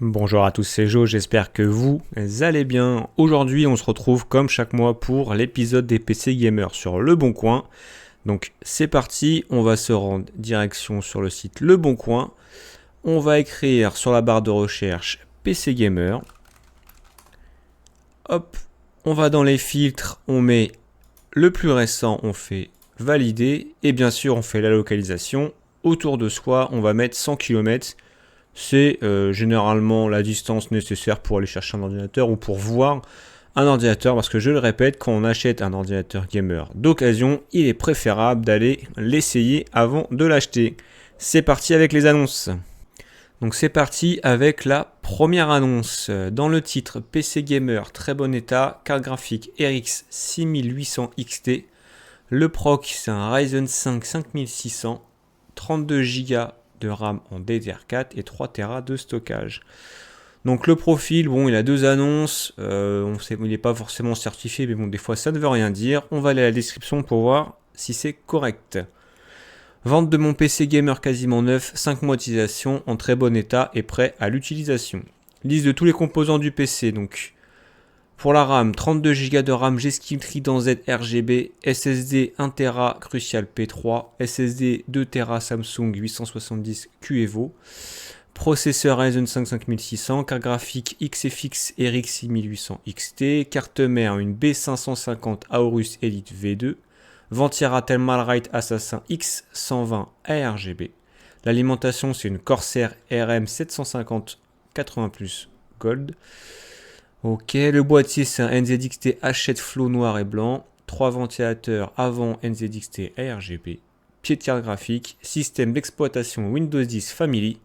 Bonjour à tous, c'est Joe, j'espère que vous allez bien. Aujourd'hui, on se retrouve comme chaque mois pour l'épisode des PC Gamers sur Le Bon Coin. Donc c'est parti, on va se rendre direction sur le site Le Bon Coin. On va écrire sur la barre de recherche PC Gamer. Hop, on va dans les filtres, on met le plus récent, on fait valider. Et bien sûr, on fait la localisation. Autour de soi, on va mettre 100 km. C'est généralement la distance nécessaire pour aller chercher un ordinateur ou pour voir un ordinateur, parce que je le répète, quand on achète un ordinateur gamer d'occasion, il est préférable d'aller l'essayer avant de l'acheter. C'est parti avec les annonces. Donc c'est parti avec la première annonce. Dans le titre, PC Gamer, très bon état, carte graphique RX 6800 XT. Le proc, c'est un Ryzen 5 5600, 32 Go de RAM en DDR4 et 3 Tera de stockage. Donc le profil, bon, il a deux annonces, il n'est pas forcément certifié, mais bon, des fois ça ne veut rien dire. On va aller à la description pour voir si c'est correct. Vente de mon PC gamer quasiment neuf, 5 mois d'utilisation, en très bon état et prêt à l'utilisation. Liste de tous les composants du PC, donc pour la RAM, 32 Go de RAM G-Skill Trident Z RGB, SSD 1 Tera Crucial P3, SSD 2 Tera Samsung 870 QEVO, processeur Ryzen 5 5600, carte graphique XFX RX 6800 XT, carte mère une B550 Aorus Elite V2, ventile Thermalright Assassin X120 ARGB. L'alimentation, c'est une Corsair RM 750 80 Plus Gold. Ok, le boîtier c'est un NZXT Hachette Flow noir et blanc, 3 ventilateurs avant NZXT ARGB, pied de carte graphique, système d'exploitation Windows 10 Family.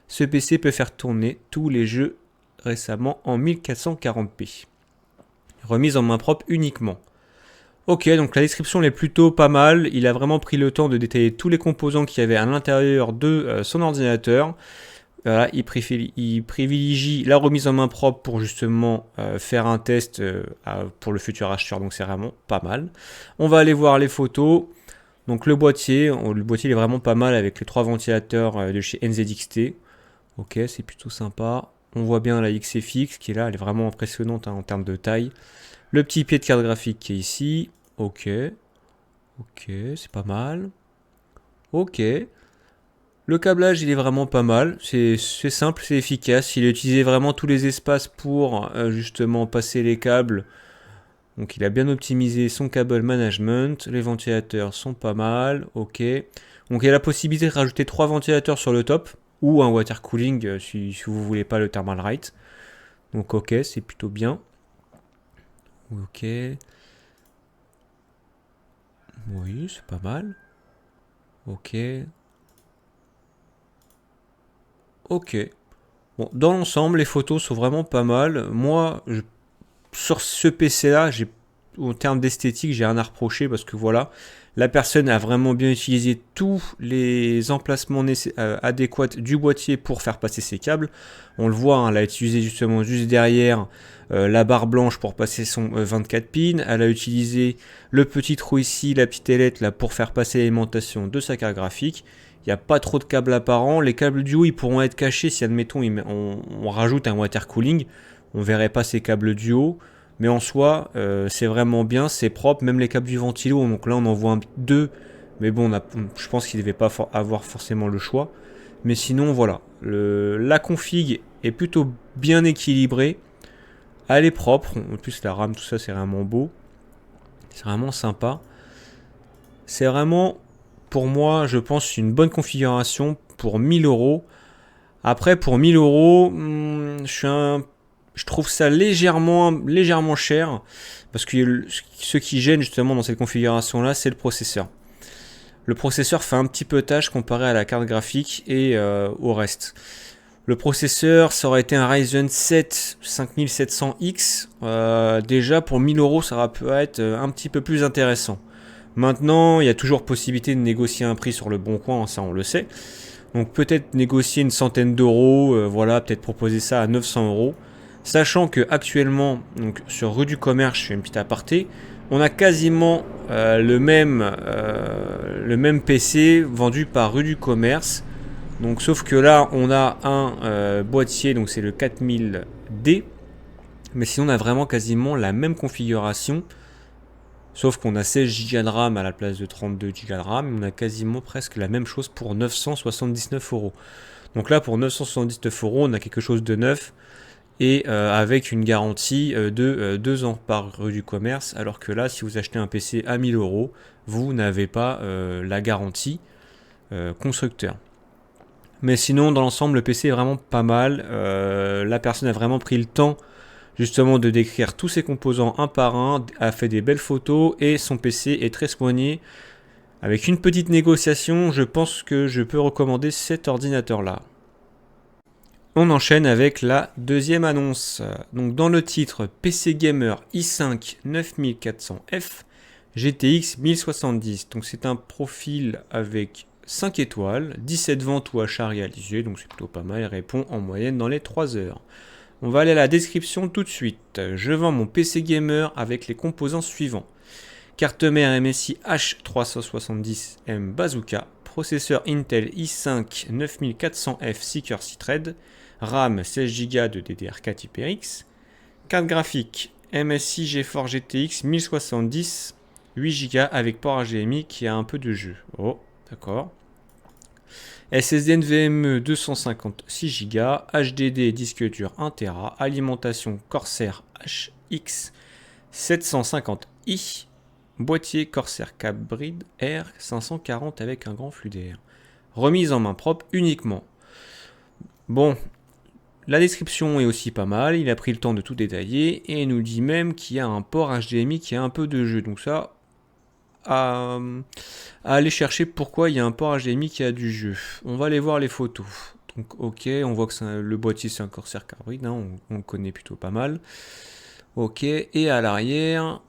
Ce PC peut faire tourner tous les jeux récemment en 1440p. Remise en main propre uniquement. Ok, donc la description est plutôt pas mal, il a vraiment pris le temps de détailler tous les composants qu'il y avait à l'intérieur de son ordinateur. Voilà, il privilégie la remise en main propre pour justement faire un test pour le futur acheteur, donc c'est vraiment pas mal. On va aller voir les photos. Donc le boîtier il est vraiment pas mal avec les trois ventilateurs de chez NZXT. Ok, c'est plutôt sympa. On voit bien la XFX qui est là, elle est vraiment impressionnante en termes de taille. Le petit pied de carte graphique qui est ici. Ok, c'est pas mal. Ok. Le câblage, il est vraiment pas mal. C'est simple, c'est efficace. Il a utilisé vraiment tous les espaces pour justement passer les câbles. Donc il a bien optimisé son câble management. Les ventilateurs sont pas mal. Ok. Donc il y a la possibilité de rajouter 3 ventilateurs sur le top. Ou un water cooling si vous voulez pas le Thermalright. Donc ok, c'est plutôt bien. Ok. Oui, c'est pas mal. Ok. Ok. Bon, dans l'ensemble, les photos sont vraiment pas mal. Moi, sur ce PC-là, en termes d'esthétique, j'ai rien à reprocher parce que voilà, la personne a vraiment bien utilisé tous les emplacements adéquats du boîtier pour faire passer ses câbles. On le voit, hein, elle a utilisé justement juste derrière la barre blanche pour passer son 24 pins. Elle a utilisé le petit trou ici, la petite ailette là pour faire passer l'alimentation de sa carte graphique. Il n'y a pas trop de câbles apparents. Les câbles du haut, ils pourront être cachés si, admettons, on rajoute un water cooling. On ne verrait pas ces câbles du haut. Mais en soi, c'est vraiment bien, c'est propre. Même les câbles du ventilo, donc là, on en voit deux. Mais bon, je pense qu'il ne devait pas avoir forcément le choix. Mais sinon, voilà. La config est plutôt bien équilibrée. Elle est propre. En plus, la RAM, tout ça, c'est vraiment beau. C'est vraiment sympa. C'est vraiment... Pour moi, je pense une bonne configuration pour 1000 euros. Après, pour 1000 euros, je trouve ça légèrement cher. Parce que ce qui gêne justement dans cette configuration-là, c'est le processeur. Le processeur fait un petit peu tâche comparé à la carte graphique et au reste. Le processeur, ça aurait été un Ryzen 7 5700X. Déjà, pour 1000 euros, ça peut être un petit peu plus intéressant. Maintenant, il y a toujours possibilité de négocier un prix sur le bon coin, ça on le sait. Donc peut-être négocier une centaine d'euros, voilà, peut-être proposer ça à 900 euros. Sachant que actuellement, donc sur rue du Commerce, je fais une petite aparté, on a quasiment le même PC vendu par rue du Commerce Donc sauf que là on a un boîtier, donc c'est le 4000D, mais sinon on a vraiment quasiment la même configuration, sauf qu'on a 16 Go de RAM à la place de 32 Go de RAM, on a quasiment presque la même chose pour 979 euros. Donc là pour 979 euros on a quelque chose de neuf, et avec une garantie de 2 ans par rue du commerce, alors que là si vous achetez un PC à 1000 euros, vous n'avez pas la garantie constructeur. Mais sinon, dans l'ensemble, le PC est vraiment pas mal. La personne a vraiment pris le temps justement de décrire tous ses composants un par un, a fait des belles photos et son PC est très soigné. Avec une petite négociation, je pense que je peux recommander cet ordinateur-là. On enchaîne avec la deuxième annonce. Donc dans le titre, PC Gamer i5 9400F GTX 1070. Donc c'est un profil avec 5 étoiles, 17 ventes ou achats réalisés, donc c'est plutôt pas mal, il répond en moyenne dans les 3 heures. On va aller à la description tout de suite. Je vends mon PC Gamer avec les composants suivants. Carte mère MSI H370M Bazooka, processeur Intel i5 9400F 6 coeurs 6 threads, RAM 16 Go de DDR4 HyperX, carte graphique MSI GeForce GTX 1070, 8 Go avec port HDMI qui a un peu de jeu. Oh, d'accord. SSD NVMe 256 Go, HDD disque dur 1 Tera, alimentation Corsair HX 750i, boîtier Corsair Cabrid R540 avec un grand flux d'air. Remise en main propre uniquement. Bon, la description est aussi pas mal, il a pris le temps de tout détailler et il nous dit même qu'il y a un port HDMI qui a un peu de jeu. Donc ça, à aller chercher pourquoi il y a un port HDMI qui a du jeu. On va aller voir les photos. Donc ok, on voit que le boîtier c'est un Corsair Cabrid, hein, on le connaît plutôt pas mal. Ok, et à l'arrière,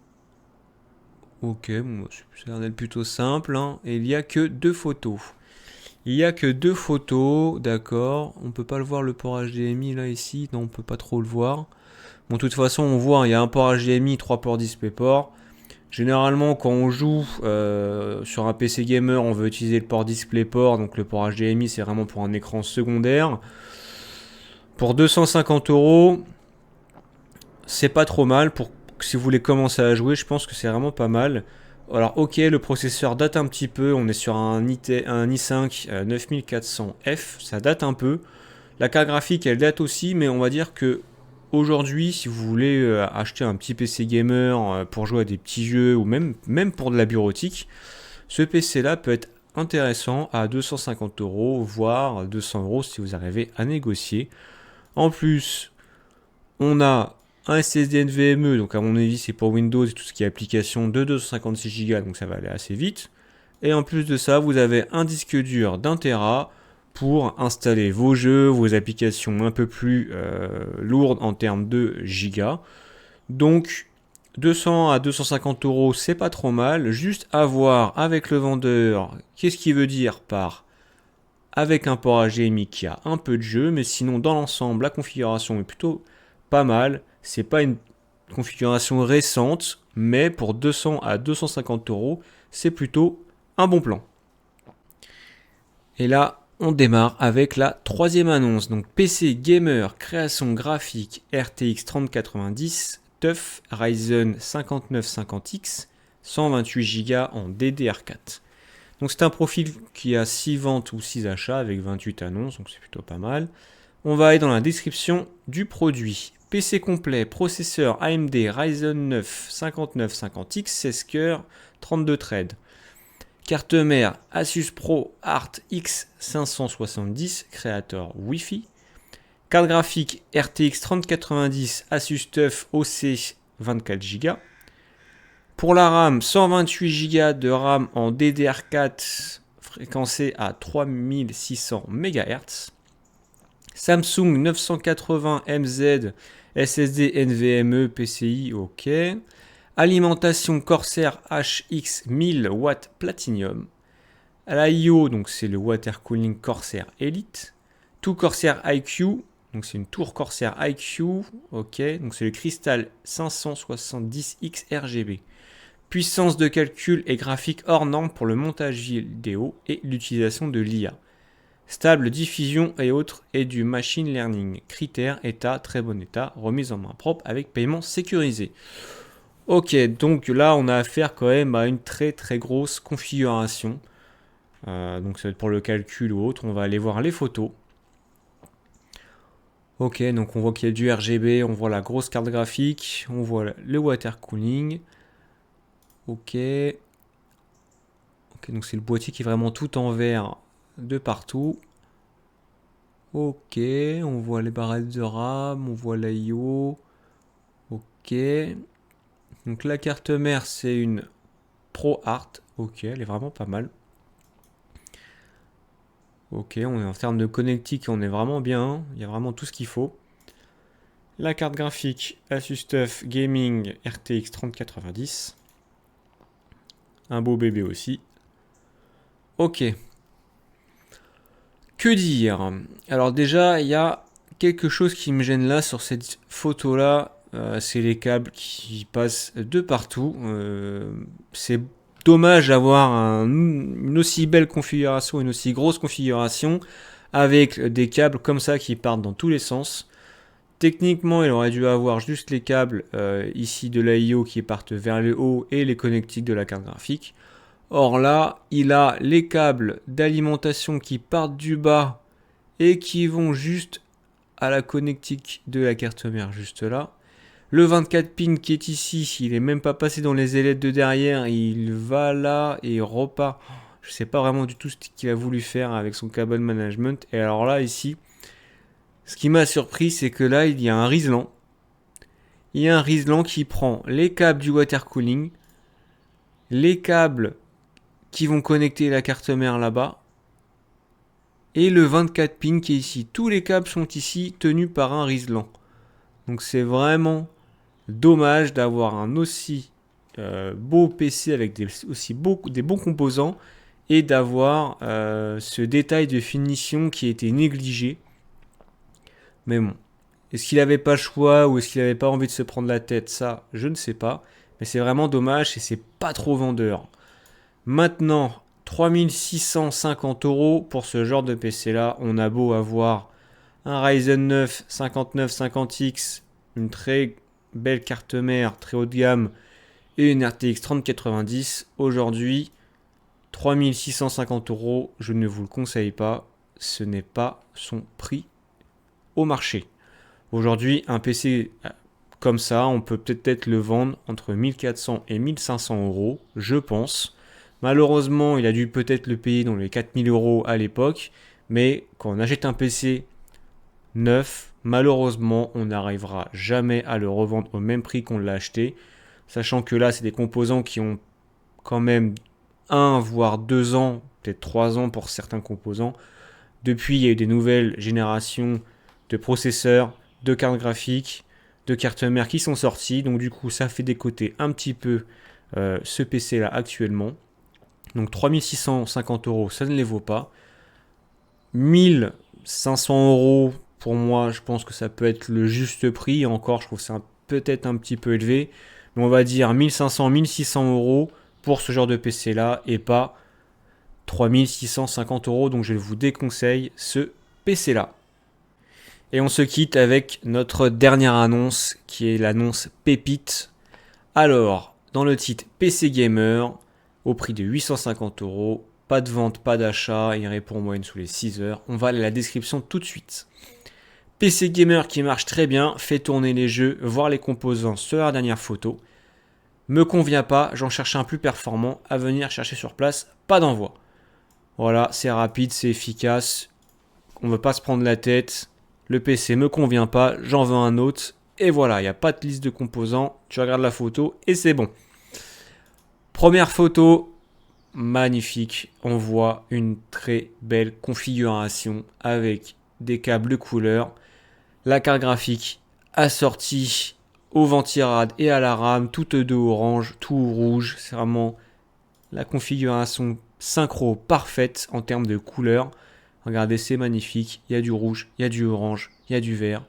ok, bon, ça a l'air d'être plutôt simple, hein, et il n'y a que 2 photos. Il n'y a que 2 photos, d'accord. On peut pas le voir le port HDMI là ici, non on peut pas trop le voir. Bon de toute façon on voit, il y a un port HDMI, 3 ports DisplayPort. Généralement, quand on joue sur un PC gamer, on veut utiliser le port DisplayPort, donc le port HDMI, c'est vraiment pour un écran secondaire. Pour 250 euros, c'est pas trop mal. Pour si vous voulez commencer à jouer, je pense que c'est vraiment pas mal. Alors, ok, le processeur date un petit peu. On est sur un i5 9400F, ça date un peu. La carte graphique, elle date aussi, mais on va dire que aujourd'hui, si vous voulez acheter un petit PC gamer pour jouer à des petits jeux ou même pour de la bureautique, ce PC-là peut être intéressant à 250 euros, voire 200 euros si vous arrivez à négocier. En plus, on a un SSD NVMe, donc à mon avis c'est pour Windows et tout ce qui est application de 256 Go, donc ça va aller assez vite. Et en plus de ça, vous avez un disque dur d'1 Tera pour installer vos jeux, vos applications un peu plus lourdes en termes de gigas. Donc 200 à 250 euros, c'est pas trop mal. Juste à voir avec le vendeur, qu'est-ce qu'il veut dire par avec un port HDMI qui a un peu de jeu, mais sinon dans l'ensemble, la configuration est plutôt pas mal. C'est pas une configuration récente, mais pour 200 à 250 euros, c'est plutôt un bon plan. Et là, on démarre avec la troisième annonce. Donc PC Gamer, création graphique RTX 3090, TUF Ryzen 5950X, 128 Go en DDR4. Donc c'est un profil qui a 6 ventes ou 6 achats avec 28 annonces, donc c'est plutôt pas mal. On va aller dans la description du produit. PC complet, processeur AMD Ryzen 9 5950X, 16 coeurs, 32 threads. Carte mère Asus Pro Art X570, créateur Wi-Fi. Carte graphique RTX 3090 Asus TUF OC 24 Go. Pour la RAM, 128 Go de RAM en DDR4 fréquencé à 3600 MHz. Samsung 980 MZ SSD NVMe PCI, ok. Alimentation Corsair HX 1000 Watt Platinum. L'IO, donc c'est le Water Cooling Corsair Elite. Tout Corsair IQ, donc c'est une tour Corsair IQ, ok. Donc c'est le Crystal 570X RGB. Puissance de calcul et graphique hors norme pour le montage vidéo et l'utilisation de l'IA. Stable, diffusion et autres, et du machine learning. Critères, état, très bon état, remise en main propre avec paiement sécurisé. Ok, donc là on a affaire quand même à une très très grosse configuration. Donc ça va être pour le calcul ou autre. On va aller voir les photos. Ok, donc on voit qu'il y a du RGB, on voit la grosse carte graphique, on voit le water cooling. Ok. Ok, donc c'est le boîtier qui est vraiment tout en vert de partout. Ok, on voit les barrettes de RAM, on voit l'IO. Ok. Donc la carte mère, c'est une Pro Art. Ok, elle est vraiment pas mal. Ok, on est en termes de connectique, on est vraiment bien. Il y a vraiment tout ce qu'il faut. La carte graphique Asus TUF Gaming RTX 3090. Un beau bébé aussi. Ok. Que dire? Alors déjà, il y a quelque chose qui me gêne là sur cette photo-là. C'est les câbles qui passent de partout. C'est dommage d'avoir une aussi belle configuration, une aussi grosse configuration, avec des câbles comme ça qui partent dans tous les sens. Techniquement, il aurait dû avoir juste les câbles ici de l'AIO qui partent vers le haut et les connectiques de la carte graphique. Or là, il a les câbles d'alimentation qui partent du bas et qui vont juste à la connectique de la carte mère, juste là. Le 24 pin qui est ici, il est même pas passé dans les ailettes de derrière, il va là et repart. Je sais pas vraiment du tout ce qu'il a voulu faire avec son cable management. Et alors là, ici, ce qui m'a surpris, c'est que là, il y a un Rislan. Il y a un Rislan qui prend les câbles du water cooling, les câbles qui vont connecter la carte mère là-bas, et le 24 pin qui est ici. Tous les câbles sont ici tenus par un Rislan. Donc c'est vraiment dommage d'avoir un aussi beau PC avec des bons composants et d'avoir ce détail de finition qui a été négligé. Mais bon, est-ce qu'il n'avait pas le choix ou est-ce qu'il n'avait pas envie de se prendre la tête? Ça, je ne sais pas. Mais c'est vraiment dommage et c'est pas trop vendeur. Maintenant, 3650 € pour ce genre de PC là. On a beau avoir un Ryzen 9 5950X, une très belle carte mère, très haut de gamme, et une RTX 3090. Aujourd'hui, 3650 €, je ne vous le conseille pas. Ce n'est pas son prix au marché. Aujourd'hui, un PC comme ça, on peut peut-être le vendre entre 1400 et 1500 €, je pense. Malheureusement, il a dû peut-être le payer dans les 4000 € à l'époque, mais quand on achète un PC neuf, malheureusement, on n'arrivera jamais à le revendre au même prix qu'on l'a acheté, sachant que là, c'est des composants qui ont quand même 1 voire 2 ans, peut-être 3 ans pour certains composants. Depuis, il y a eu des nouvelles générations de processeurs, de cartes graphiques, de cartes mères qui sont sorties, donc du coup, ça fait décoter un petit peu ce PC là actuellement. Donc 3650 €, ça ne les vaut pas. 1500 € pour moi, je pense que ça peut être le juste prix. Encore, je trouve que c'est peut-être un petit peu élevé. Mais on va dire 1500-1600 € pour ce genre de PC là et pas 3650 €. Donc je vous déconseille ce PC là. Et on se quitte avec notre dernière annonce qui est l'annonce Pépite. Alors, dans le titre PC Gamer, au prix de 850 €, pas de vente, pas d'achat, il répond en moyenne sous les 6 heures. On va aller à la description tout de suite. PC Gamer qui marche très bien, fait tourner les jeux, voir les composants sur la dernière photo. Me convient pas, j'en cherche un plus performant, à venir chercher sur place, pas d'envoi. Voilà, c'est rapide, c'est efficace, on ne veut pas se prendre la tête, le PC me convient pas, j'en veux un autre, et voilà, il n'y a pas de liste de composants, tu regardes la photo et c'est bon. Première photo, magnifique, on voit une très belle configuration avec des câbles de couleur, la carte graphique assortie au ventirad et à la RAM, toutes deux orange, tout rouge, c'est vraiment la configuration synchro parfaite en termes de couleurs. Regardez, c'est magnifique, il y a du rouge, il y a du orange, il y a du vert,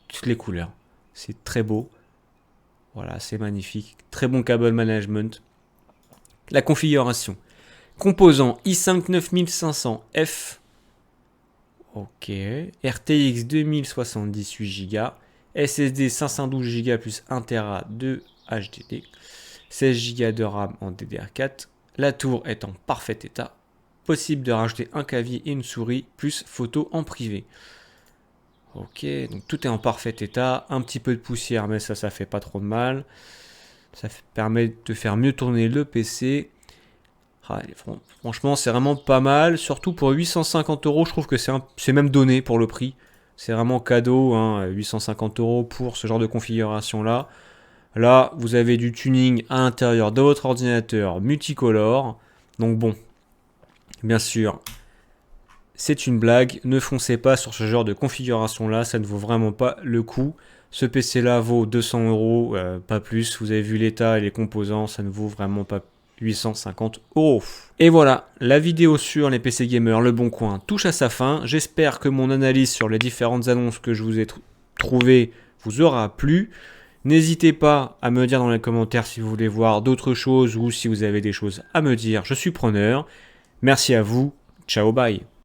toutes les couleurs. C'est très beau. Voilà, c'est magnifique. Très bon cable management. La configuration. Composant i5 9500F. Ok. RTX 2070 8 Go. SSD 512 Go plus 1 Tera de HDD. 16 Go de RAM en DDR4. La tour est en parfait état. Possible de rajouter un clavier et une souris, plus photo en privé. Ok, donc tout est en parfait état. Un petit peu de poussière, mais ça fait pas trop de mal. Ça permet de faire mieux tourner le PC. Ah, franchement, c'est vraiment pas mal. Surtout pour 850 euros, je trouve que c'est même donné pour le prix. C'est vraiment cadeau, hein, 850 euros pour ce genre de configuration-là. Là, vous avez du tuning à l'intérieur de votre ordinateur multicolore. Donc bon, bien sûr, c'est une blague. Ne foncez pas sur ce genre de configuration-là. Ça ne vaut vraiment pas le coup. Ce PC-là vaut 200 euros, pas plus. Vous avez vu l'état et les composants, ça ne vaut vraiment pas 850 euros. Et voilà, la vidéo sur les PC gamers Le Bon Coin touche à sa fin. J'espère que mon analyse sur les différentes annonces que je vous ai trouvées vous aura plu. N'hésitez pas à me dire dans les commentaires si vous voulez voir d'autres choses ou si vous avez des choses à me dire. Je suis preneur. Merci à vous. Ciao, bye.